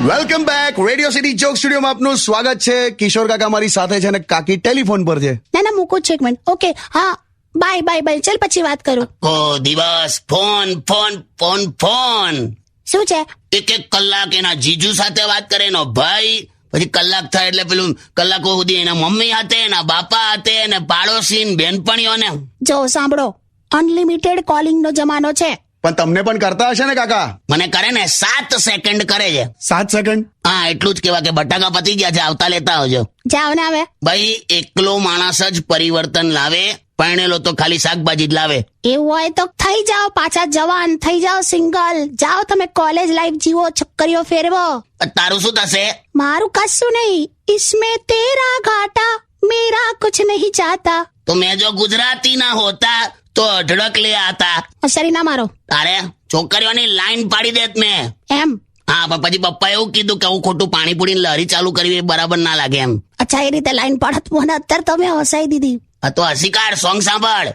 Welcome back. Radio city joke સ્ટુડિયોમાં આપનું સ્વાગત છે. કિશોર કાકા મારી સાથે છે અને કાકી ટેલિફોન પર છે. ના ના મૂકું છે એક મિનિટ. ઓકે હા બાય બાય બાય. ચલ પછી વાત કરું. દિવસ ફોન ફોન ફોન ફોન. શું છે? એક કલાક એના જીજુ સાથે વાત કરે એનો ભાઈ, પછી કલાક થાય એટલે પેલું કલાકો સુધી એના મમ્મી હાથે, એના બાપા હાથે, અને પાડોશી બેનપણીઓને. જો સાંભળો, અનલિમિટેડ કોલિંગ નો જમાનો છે. પણ તમને પણ કરતા હશે ને કાકા? મને કરે ને 7 સેકન્ડ કરે છે. 7 સેકન્ડ? હા, એટલું જ કેવા કે બટાકા પતી ગયા છે, આવતા લેતા આવજો. જાવ ને હવે. ભાઈ એકલો માણસ જ પરિવર્તન લાવે, પરણેલો તો ખાલી શાકભાજી જ લાવે. એવું હોય તો થઈ જાઓ પાછા જવાન, થઈ જાઓ સિંગલ. જાઓ તમે કોલેજ લાઈફ જીવો, છોકરીઓ ફેરવો. તારું શું થશે? મારું કશું નહીં. इसमें तेरा घाटा मेरा कुछ नहीं चाहता. તો મેં જો ગુજરાતી ના હોતા તો અઢળક લે આતા. શરી ના મારો. તારે છોકરીઓની લાઈન પાડી દેત મેં. એમ? હા, પણ પછી પપ્પા એવું કીધું કે હું ખોટું પાણીપુરી લહેરી ચાલુ કરવી એ બરાબર ના લાગે એમ. અચ્છા, એ રીતે લાઈન પાડત મને અત્યારે તમે હસાઈ દીધી. આ તો હસી કાઢ, સોંગ સાંભળ.